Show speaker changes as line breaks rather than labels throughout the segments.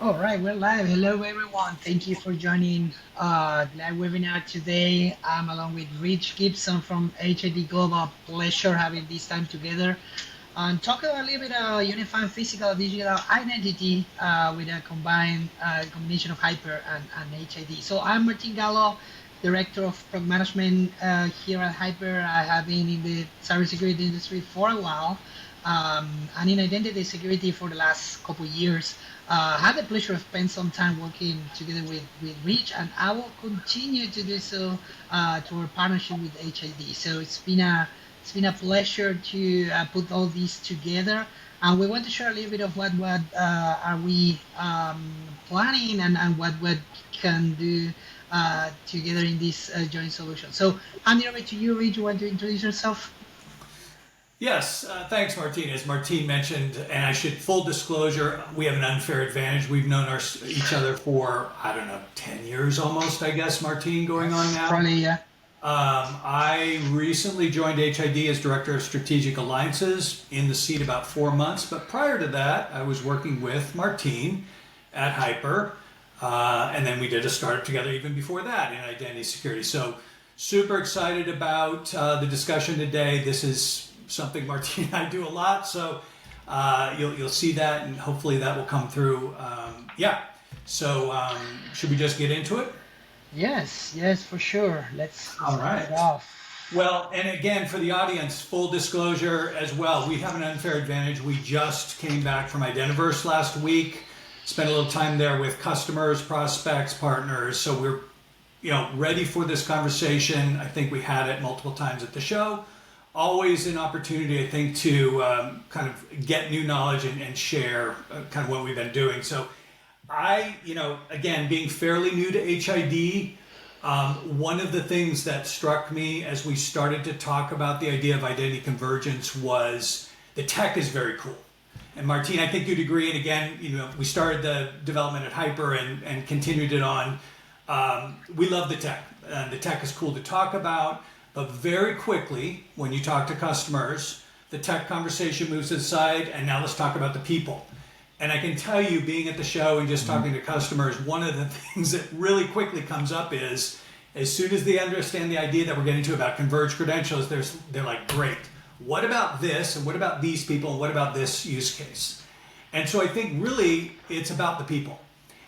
All right, we're live. Hello, everyone. Thank you for joining the live webinar today. I'm along with Rich Gibson from HID Global. Pleasure having this time together and talk about a little bit of unifying physical and digital identity with a combined combination of Hyper and HID. So I'm Martin Gallo, Director of Product Management here at Hyper. I have been in the cybersecurity industry for a while and in identity security for the last couple of years. Had the pleasure of spend some time working together with Rich, and I will continue to do so to our partnership with HID. So it's been a pleasure to put all these together. And we want to share a little bit of what are we planning and what can do together in this joint solution. So handing over to you, Rich. You want to introduce yourself?
Yes, thanks, Martin. As Martin mentioned, and I should full disclosure, we have an unfair advantage. We've known each other for, I don't know, 10 years almost, I guess, Martin, going on now.
Probably, yeah.
I recently joined HID as Director of Strategic Alliances, in the seat about 4 months. But prior to that, I was working with Martin at HYPR. And then we did a startup together even before that in identity security. So super excited about the discussion today. This is something Martin and I do a lot. So you'll see that, and hopefully that will come through. Yeah. So should we just get into it?
Yes, for sure. Let's
All
kick
right.
it off.
Well, and again, for the audience, full disclosure as well, we have an unfair advantage. We just came back from Identiverse last week, spent a little time there with customers, prospects, partners. So we're ready for this conversation. I think we had it multiple times at the show. Always an opportunity, I think, to kind of get new knowledge and share kind of what we've been doing. So again, being fairly new to HID, one of the things that struck me as we started to talk about the idea of identity convergence was the tech is very cool. And Martin, I think you'd agree. And again, we started the development at Hyper and continued it on. We love the tech. The tech is cool to talk about, but very quickly, when you talk to customers, the tech conversation moves aside, and now let's talk about the people. And I can tell you, being at the show and just talking to customers, one of the things that really quickly comes up is, as soon as they understand the idea that we're getting to about converged credentials, they're like, great. What about this? And what about these people? And what about this use case? And so I think really it's about the people.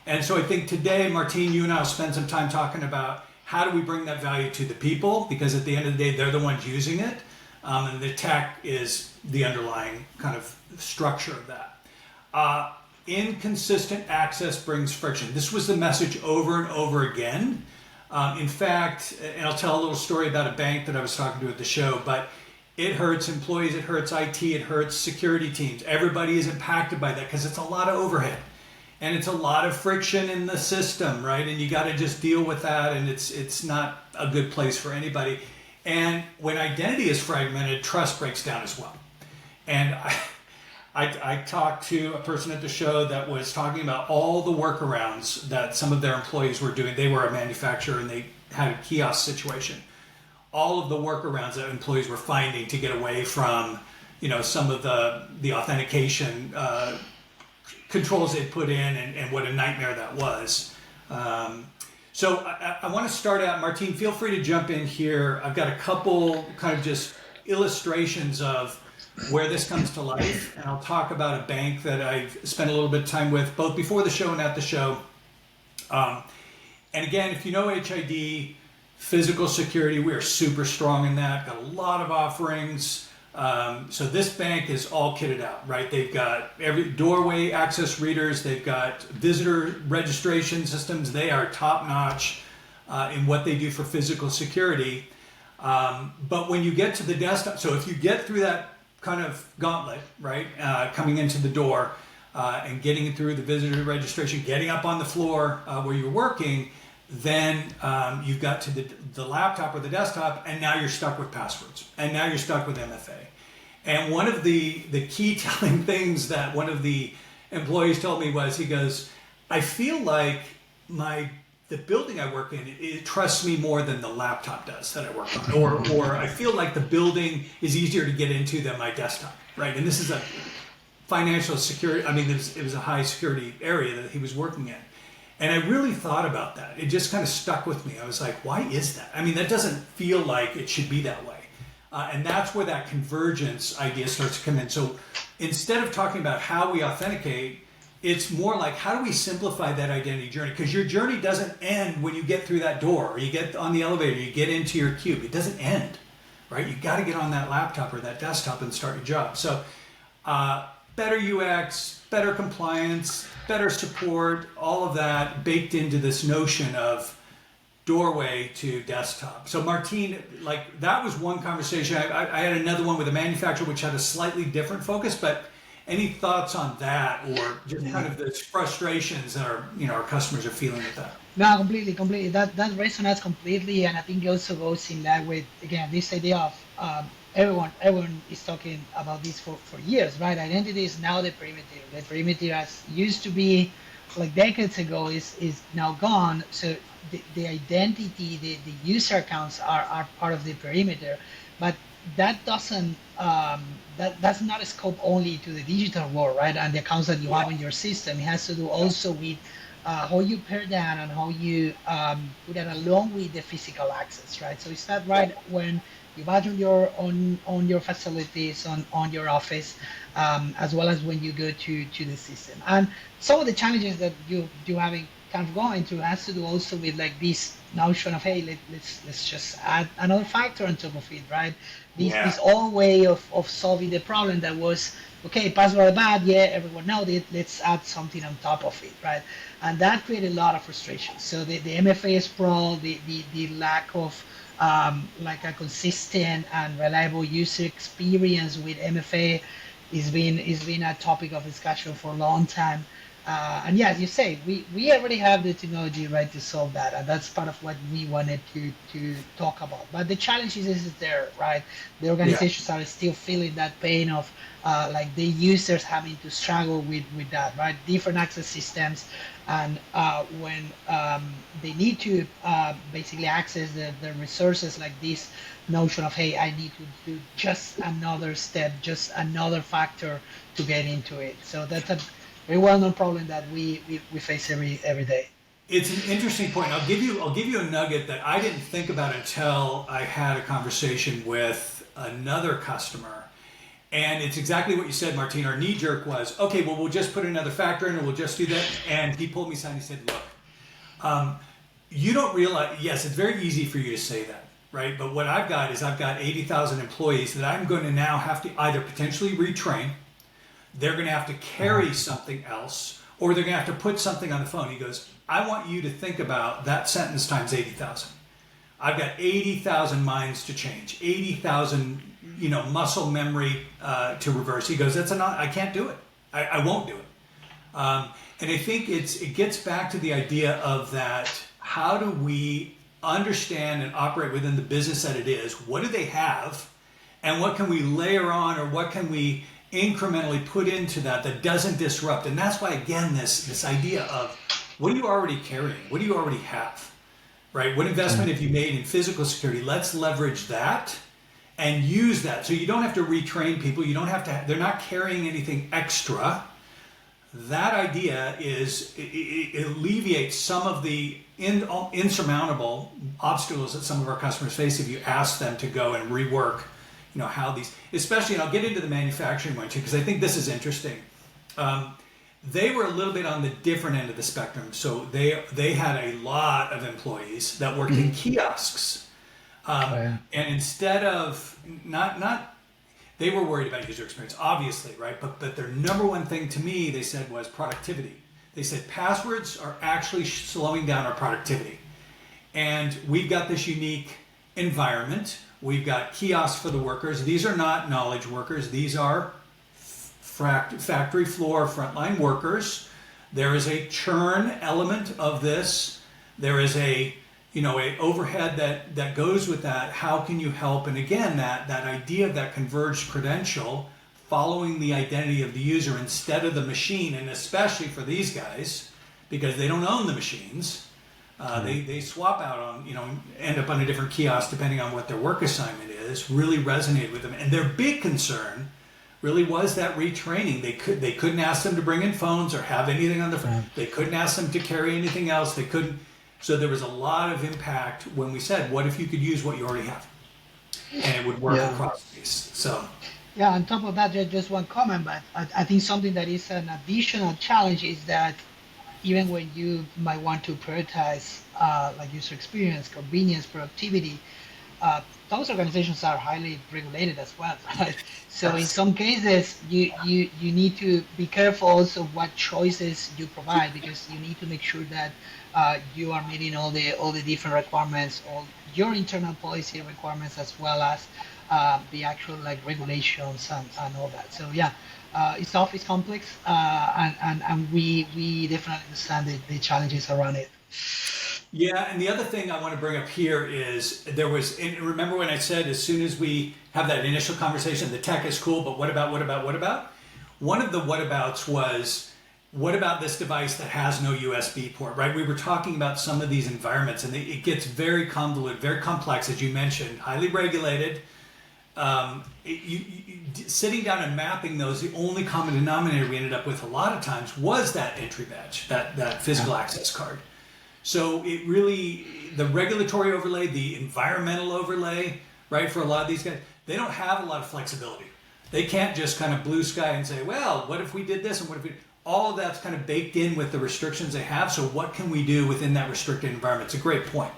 And so I think today, Martin, you and I will spend some time talking about how do we bring that value to the people, because at the end of the day, they're the ones using it. And the tech is the underlying kind of structure of that. Inconsistent access brings friction. This was the message over and over again. In fact, and I'll tell a little story about a bank that I was talking to at the show, but it hurts employees, it hurts IT, it hurts security teams. Everybody is impacted by that because it's a lot of overhead and it's a lot of friction in the system, right? And you got to just deal with that, and it's not a good place for anybody. And when identity is fragmented, trust breaks down as well. And I talked to a person at the show that was talking about all the workarounds that some of their employees were doing. They were a manufacturer and they had a kiosk situation. All of the workarounds that employees were finding to get away from, some of the authentication controls they'd put in, and what a nightmare that was. So I want to start out, Martin, feel free to jump in here. I've got a couple kind of just illustrations of where this comes to life, and I'll talk about a bank that I've spent a little bit of time with, both before the show and at the show. And again, if you know HID, physical security, we are super strong in that, got a lot of offerings. So this bank is all kitted out, right? They've got every doorway access readers, they've got visitor registration systems, they are top notch in what they do for physical security. But when you get to the desktop, so if you get through that kind of gauntlet, right, coming into the door and getting through the visitor registration, getting up on the floor where you're working, then you've got to the laptop or the desktop, and now you're stuck with passwords, and now you're stuck with MFA. And one of the key telling things that one of the employees told me was, he goes, I feel like the building I work in, it trusts me more than the laptop does that I work on, or I feel like the building is easier to get into than my desktop, right? And this is a financial security. I mean, it was a high security area that he was working in. And I really thought about that. It just kind of stuck with me. I was like, why is that? I mean, that doesn't feel like it should be that way. And that's where that convergence idea starts to come in. So instead of talking about how we authenticate, it's more like how do we simplify that identity journey? Because your journey doesn't end when you get through that door or you get on the elevator, you get into your cube. It doesn't end, right? You got to get on that laptop or that desktop and start your job. So better UX, better compliance, better support, all of that baked into this notion of doorway to desktop. So Martine, like that was one conversation. I had another one with a manufacturer which had a slightly different focus, but any thoughts on that or just kind of the frustrations that our customers are feeling with that?
No, completely. That resonates completely, and I think it also goes in line with again this idea of everyone is talking about this for years, right? Identity is now the perimeter. The perimeter, as used to be like decades ago, is now gone. So the identity, the user accounts are part of the perimeter, but that doesn't that's not a scope only to the digital world, right? And the accounts that you have in your system. It has to do also with how you pair that and how you put that along with the physical access, right? So it's not right when you badge on your facilities, on your office, as well as when you go to the system. And some of the challenges that you having kind of going through has to do also with like this notion of hey, let's just add another factor on top of it, right? This old way of solving the problem that was okay, password bad, yeah, everyone knows it, let's add something on top of it, right? And that created a lot of frustration. So the MFA sprawl, the lack of like a consistent and reliable user experience with MFA is been a topic of discussion for a long time. And yeah, as you say, we already have the technology right to solve that, and that's part of what we wanted to talk about. But the challenge is there, right? The organizations are still feeling that pain of like the users having to struggle with that, right? Different access systems, and when they need to basically access the resources, like this notion of hey, I need to do just another step, just another factor to get into it. So that's a very well-known problem that we face every day.
It's an interesting point. I'll give you a nugget that I didn't think about until I had a conversation with another customer. And it's exactly what you said, Martine. Our knee jerk was, okay, well, we'll just put another factor in and we'll just do that. And he pulled me aside and he said, look, you don't realize, yes, it's very easy for you to say that, right? But what I've got is I've got 80,000 employees that I'm going to now have to either potentially retrain, they're going to have to carry something else, or they're going to have to put something on the phone. He goes, I want you to think about that sentence times 80,000. I've got 80,000 minds to change, 80,000, muscle memory to reverse. He goes, I can't do it. I won't do it. And I think it gets back to the idea of that. How do we understand and operate within the business that it is? What do they have? And what can we layer on, or what can we incrementally put into that doesn't disrupt? And that's why, again, this idea of what are you already carrying? What do you already have? Right? What investment have you made in physical security? Let's leverage that and use that. So you don't have to retrain people. You don't have to, they're not carrying anything extra. That idea it alleviates some of the insurmountable obstacles that some of our customers face if you ask them to go and rework how these, especially, and I'll get into the manufacturing one too, because I think this is interesting. They were a little bit on the different end of the spectrum. So they had a lot of employees that worked in kiosks. And instead of, they were worried about user experience, obviously, right? But their number one thing to me, they said, was productivity. They said passwords are actually slowing down our productivity. And we've got this unique environment. We've got kiosks for the workers. These are not knowledge workers. These are factory floor frontline workers. There is a churn element of this. There is a overhead that goes with that. How can you help? And again, that idea of that converged credential, following the identity of the user instead of the machine, and especially for these guys, because they don't own the machines. They swap out on, end up on a different kiosk depending on what their work assignment is, really resonated with them. And their big concern really was that retraining. They couldn't ask them to bring in phones or have anything on their phone. They couldn't ask them to carry anything else. They couldn't. So there was a lot of impact when we said, what if you could use what you already have, and it would work
Yeah.
across these. So
Yeah, on top of that, just one comment, but I think something that is an additional challenge is that even when you might want to prioritize like user experience, convenience, productivity, those organizations are highly regulated as well, right? So in
yes.
some cases, you need to be careful also what choices you provide because you need to make sure that you are meeting all the different requirements, all your internal policy requirements as well as the actual like regulations and all that. So yeah, it's tough, it's complex, and we definitely understand the challenges around it.
Yeah, and the other thing I want to bring up here is there was, and remember when I said as soon as we have that initial conversation, the tech is cool, but what about, what about, what about? One of the whatabouts was, what about this device that has no USB port, right? We were talking about some of these environments, and it gets very convoluted, very complex, as you mentioned, highly regulated. Sitting down and mapping those, the only common denominator we ended up with a lot of times was that entry badge, that physical access card. So it really, the regulatory overlay, the environmental overlay, right, for a lot of these guys, they don't have a lot of flexibility. They can't just kind of blue sky and say, well, what if we did this and what if we, all of that's kind of baked in with the restrictions they have. So what can we do within that restricted environment? It's a great point.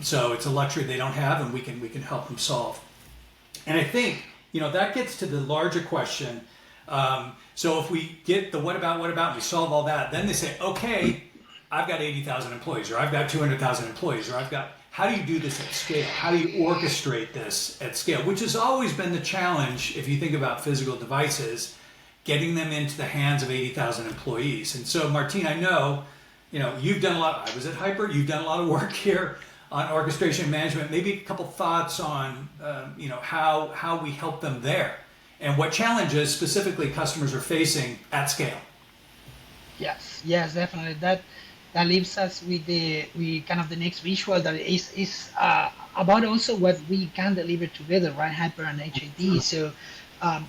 So it's a luxury they don't have, and we can help them solve. And I think, that gets to the larger question. So if we get the what about, and we solve all that, then they say, okay, I've got 80,000 employees, or I've got 200,000 employees, or how do you do this at scale? How do you orchestrate this at scale? Which has always been the challenge if you think about physical devices, getting them into the hands of 80,000 employees. And so, Martine, I know, you've done a lot, I was at HYPR, you've done a lot of work here on orchestration management. Maybe a couple thoughts on, how we help them there and what challenges specifically customers are facing at scale.
Yes, definitely. That leaves us with the kind of the next visual that is about also what we can deliver together, right? Hyper and HID. So um,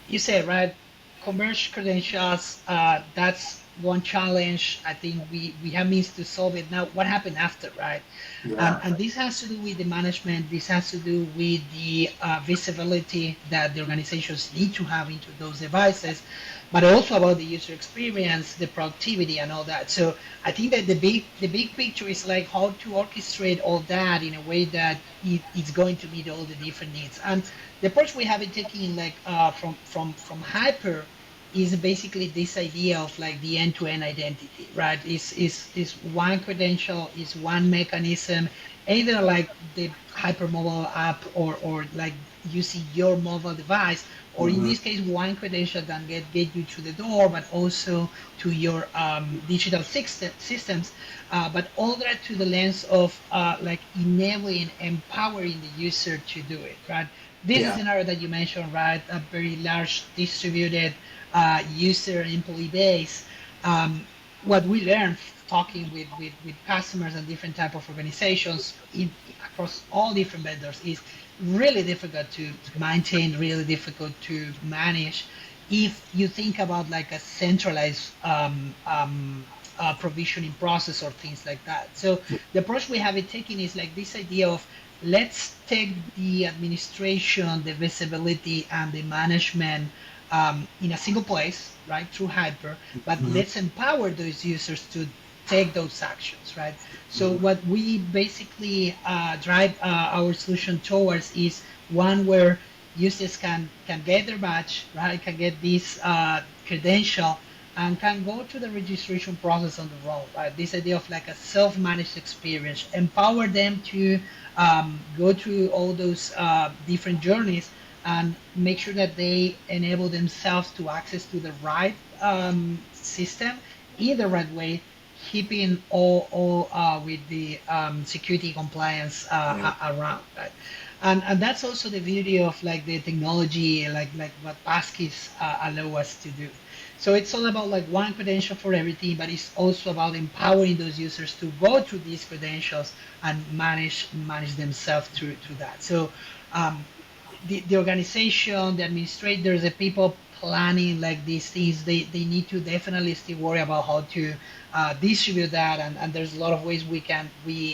you said, right, converge credentials, that's one challenge. I think we have means to solve it. Now, what happened after, right?
Yeah.
And this has to do with the management. This has to do with the visibility that the organizations need to have into those devices, but also about the user experience, the productivity, and all that. So I think that the big picture is like how to orchestrate all that in a way that it's going to meet all the different needs. And the approach we have been taking, like from Hyper, is basically this idea of like the end-to-end identity, right? Is one credential, is one mechanism, either like the hypermobile app or like using your mobile device, or in
Mm-hmm.
this case, one credential that get you to the door, but also to your digital systems, but all that to the lens of like enabling, empowering the user to do it, right? This is
Yeah.
scenario that you mentioned, right? A very large distributed user and employee base. What we learned talking with customers and different type of organizations across all different vendors is really difficult to maintain, really difficult to manage if you think about like a centralized provisioning process or things like that. So the approach we have it taken is like this idea of let's take the administration, the visibility, and the management in a single place, right, through Hyper, but
Mm-hmm.
let's empower those users to take those actions, right? So what we basically drive our solution towards is one where users can get their badge, right, can get this credential, and can go through the registration process on their own, right? This idea of like a self-managed experience, empower them to go through all those different journeys and make sure that they enable themselves to access to the right system in the right way, keeping all with the security compliance
Yeah.
around, right? And that's also the beauty of like the technology, like what passkeys allow us to do. So it's all about like one credential for everything, but it's also about empowering those users to go through these credentials and manage themselves through that. So the organization, the administrators, the people planning like these things, they need to definitely still worry about how to distribute that, and there's a lot of ways we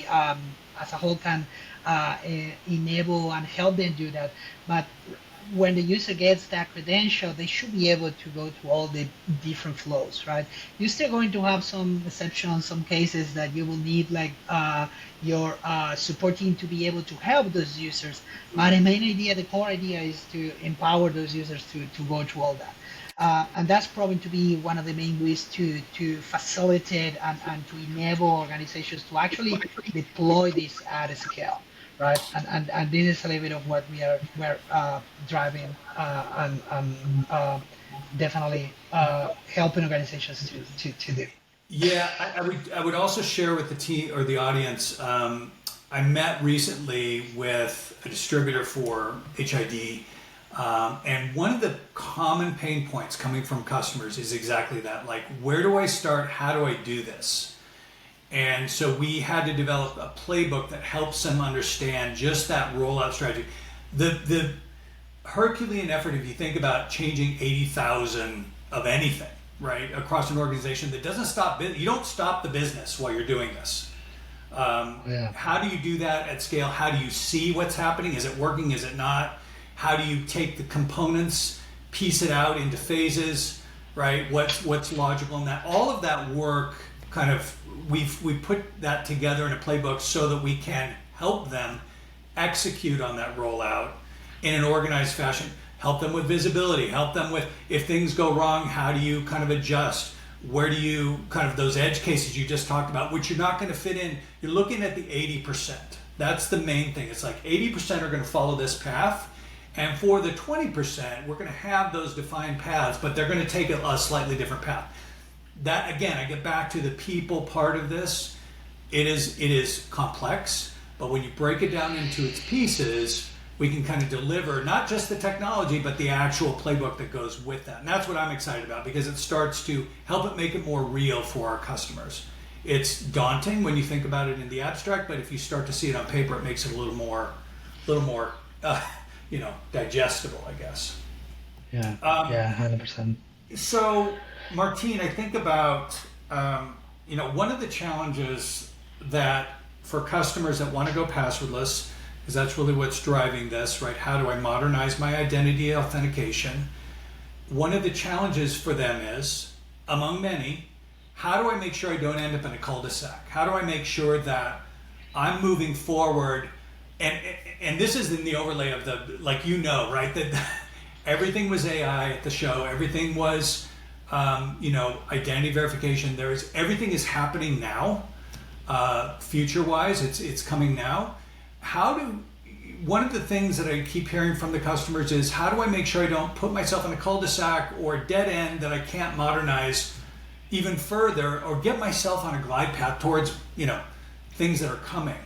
as a whole can enable and help them do that. But when the user gets that credential, they should be able to go to all the different flows, right? You're still going to have some exceptions, some cases that you will need like your support team to be able to help those users. But the main idea, the core idea is to empower those users to go through all that. And that's proven to be one of the main ways to facilitate and to enable organizations to actually deploy this at scale, right? And this is a little bit of what we're driving and definitely helping organizations to do.
Yeah, I would also share with the team or the audience. I met recently with a distributor for HID, and one of the common pain points coming from customers is exactly that. Like, where do I start? How do I do this? And so we had to develop a playbook that helps them understand just that rollout strategy. The Herculean effort, if you think about changing 80,000 of anything, right, across an organization that doesn't stop, you don't stop the business while you're doing this.
Yeah.
How do you do that at scale? How do you see what's happening? Is it working? Is it not? How do you take the components, piece it out into phases, right? What's logical in that? All of that work, kind of, we put that together in a playbook so that we can help them execute on that rollout in an organized fashion. Help them with visibility. Help them with, if things go wrong, how do you kind of adjust? Where do you kind of, those edge cases you just talked about, which you're not going to fit in. You're looking at the 80%. That's the main thing. It's like 80% are going to follow this path. And for the 20%, we're going to have those defined paths, but they're going to take a slightly different path. That, again, I get back to the people part of this. It is complex, but when you break it down into its pieces, we can kind of deliver not just the technology, but the actual playbook that goes with that. And that's what I'm excited about, because it starts to help it make it more real for our customers. It's daunting when you think about it in the abstract, but if you start to see it on paper, it makes it a little more digestible, I guess.
Yeah. Yeah. 100%.
So, Martine, I think about, one of the challenges that for customers that want to go passwordless, because that's really what's driving this, right? How do I modernize my identity authentication? One of the challenges for them is, among many, how do I make sure I don't end up in a cul-de-sac? How do I make sure that I'm moving forward? And this is in the overlay of the, like, right? That everything was AI at the show. Everything was, identity verification. Everything is happening now. Future-wise, it's coming now. One of the things that I keep hearing from the customers is, how do I make sure I don't put myself in a cul-de-sac or a dead end that I can't modernize even further, or get myself on a glide path towards, things that are coming.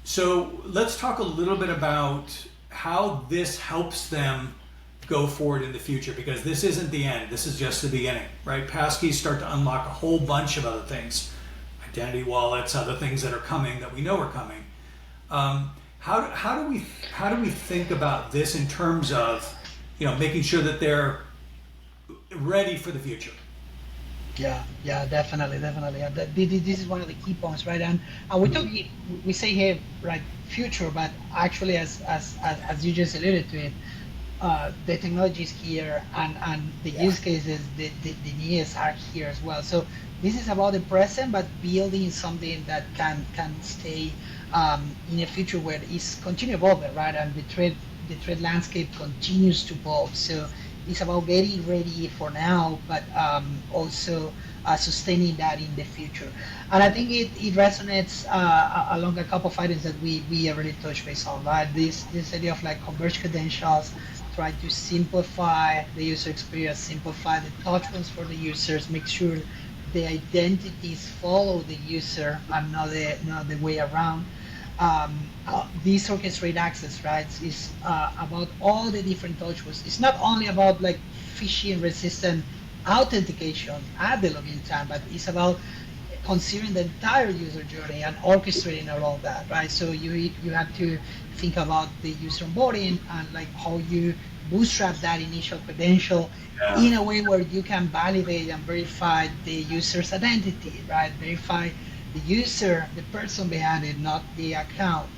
So let's talk a little bit about how this helps them go forward in the future, because this isn't the end. This is just the beginning, right? Passkeys start to unlock a whole bunch of other things, identity wallets, other things that are coming that we know are coming. How do we think about this in terms of, making sure that they're ready for the future?
Yeah, definitely. This is one of the key points, right? And we say here, right, future, but actually, as you just alluded to it, the technology is here, and the use cases, the needs are here as well. So this is about the present, but building something that can stay in a future where it's continue evolving, right? And the threat landscape continues to evolve. So it's about getting ready for now, but also sustaining that in the future. And I think it resonates along a couple of items that we already touched base on, right? This idea of like converged credentials, try to simplify the user experience, simplify the touch points for the users, make sure the identities follow the user and not the way around. This orchestrated access, right, is about all the different touch points. It's not only about like phishing resistant authentication at the login time, but it's about considering the entire user journey and orchestrating all of that, right? So you have to think about the user onboarding and like how you bootstrap that initial credential
Yeah.
in a way where you can validate and verify the user's identity, right? Verify the user, the person behind it, not the account.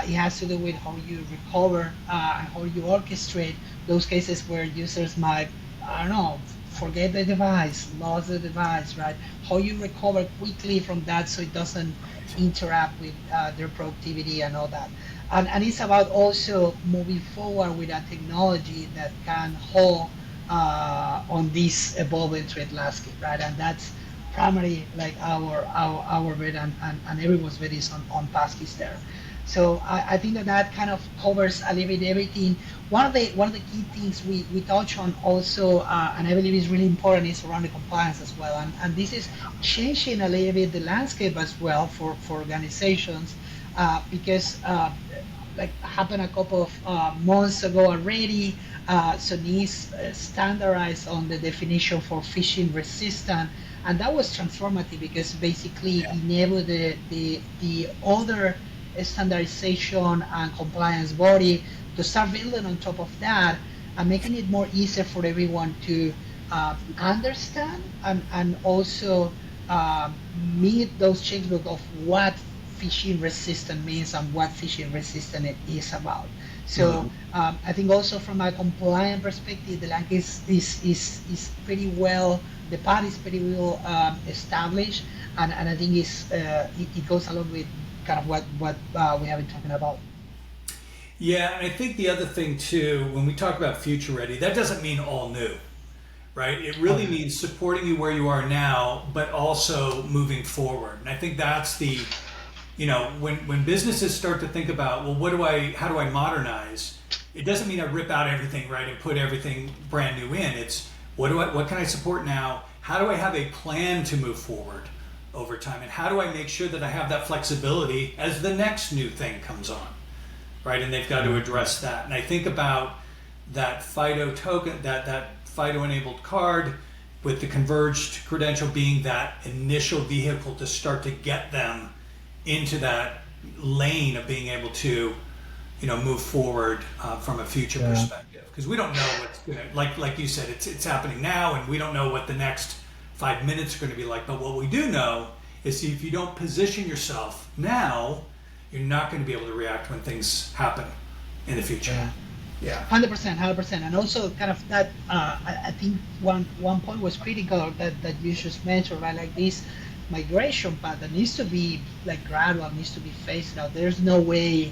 It has to do with how you recover and how you orchestrate those cases where users might, I don't know, forget the device, lost the device, right? How you recover quickly from that so it doesn't interact with their productivity and all that. And it's about also moving forward with a technology that can hold on this evolving threat landscape, right? And that's primarily like our bet and everyone's bet is on passkeys there. So I think that that kind of covers a little bit everything. One of the key things we touch on also, and I believe is really important, is around the compliance as well. And this is changing a little bit the landscape as well for organizations because like happened a couple of months ago already. So NIST standardized on the definition for phishing resistant, and that was transformative because basically enabled the other standardization and compliance body to start building on top of that and making it more easier for everyone to understand and also meet those checkbooks of what phishing resistant means and what phishing resistant it is about. So I think also from a compliant perspective, the language is pretty well, the path is pretty well established, and I think it goes along with kind of what we have been talking about.
Yeah, and I think the other thing too, when we talk about future ready, that doesn't mean all new, right? It
Oh
really
yeah.
means supporting you where you are now, but also moving forward. And I think that's the, when businesses start to think about, well, how do I modernize? It doesn't mean I rip out everything, right, and put everything brand new in. It's what can I support now? How do I have a plan to move forward over time? And how do I make sure that I have that flexibility as the next new thing comes on? Right? And they've got to address that. And I think about that FIDO token, that FIDO enabled card with the converged credential being that initial vehicle to start to get them into that lane of being able to, move forward from a future
Yeah.
perspective. Because we don't know what's going to, like you said, it's happening now, and we don't know what the next 5 minutes are going to be like. But what we do know is if you don't position yourself now, you're not going to be able to react when things happen in the future.
Yeah.
Yeah.
100%, 100%, and also kind of that. I think one point was critical that you just mentioned, right? Like this migration path that needs to be like gradual, needs to be phased out. There's no way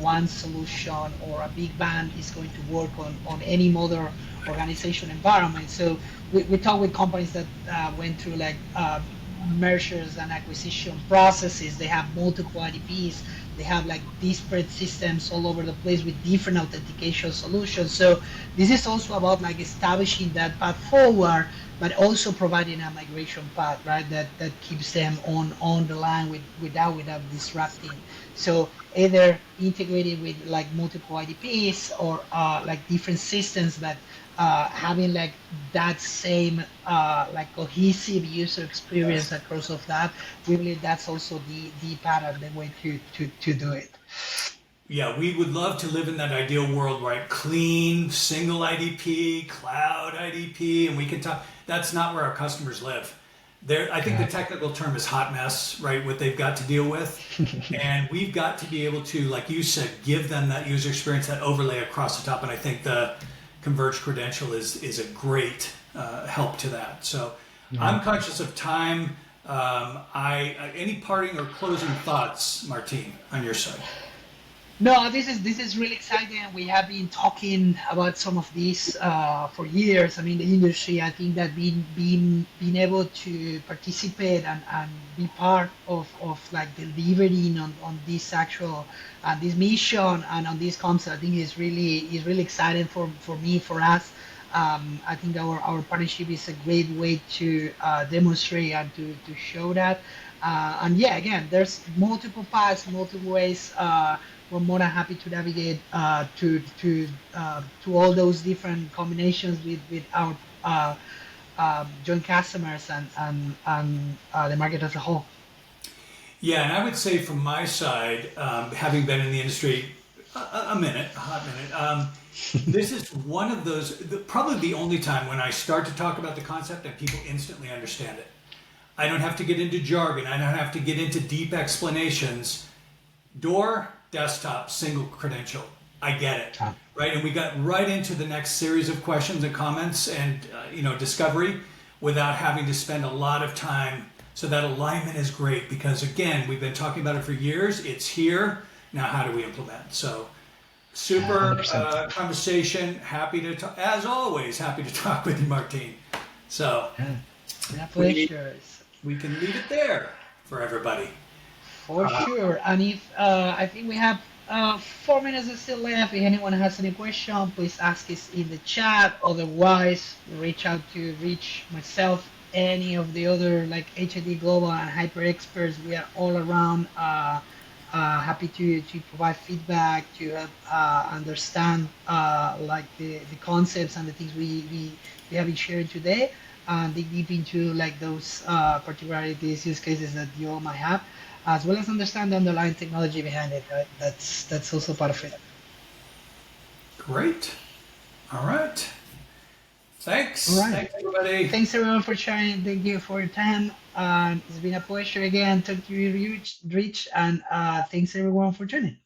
one solution or a big bang is going to work on any other organization environment. So we talk with companies that went through like mergers and acquisition processes. They have multiple IDPs. They have like disparate systems all over the place with different authentication solutions. So this is also about like establishing that path forward, but also providing a migration path, right? That keeps them on the line without disrupting. So either integrated with like multiple IDPs or like different systems that having like that same like cohesive user experience
Yes.
across of that, we believe that's also the pattern, the way to do it.
Yeah, we would love to live in that ideal world, right? Clean, single IDP, cloud IDP, and we can talk. That's not where our customers live. I think the
Yeah.
technical term is hot mess, right? What they've got to deal with. And we've got to be able to, like you said, give them that user experience, that overlay across the top. And I think the converged credential is a great help to that. So
Yeah.
I'm conscious of time. Any parting or closing thoughts, Martine, on your side?
No, this is really exciting. We have been talking about some of these for years. I mean, the industry. I think that being able to participate and be part of like delivering on this actual this mission and on this concept, I think is really exciting for me, for us. I think our partnership is a great way to demonstrate and to show that. And yeah, again, there's multiple paths, multiple ways. We're more than happy to navigate to all those different combinations with our joint customers and the market as a whole.
Yeah, and I would say from my side, having been in the industry A minute, a hot minute. This is one of those, probably the only time when I start to talk about the concept and people instantly understand it. I don't have to get into jargon. I don't have to get into deep explanations. Door, desktop, single credential. I get it, right? And we got right into the next series of questions and comments and discovery without having to spend a lot of time. So that alignment is great because again, we've been talking about it for years. It's here. Now, how do we implement? So super conversation. Happy to talk, as always, happy to talk with you, Martine. So we can leave it there for everybody.
For sure. And if I think we have 4 minutes still left. If anyone has any question, please ask us in the chat. Otherwise, reach out to myself, any of the other like HID Global and HYPR experts. We are all around. Happy to provide feedback, to help understand like the concepts and the things we have been sharing today, and dig deep into like those particularities, use cases that you all might have, as well as understand the underlying technology behind it. Right? That's also part of it.
Great. All right. Thanks.
All right.
Thanks, everybody.
Thanks, everyone, for sharing. Thank you for your time. It's been a pleasure again. Talk to you, Rich, and thanks, everyone, for joining.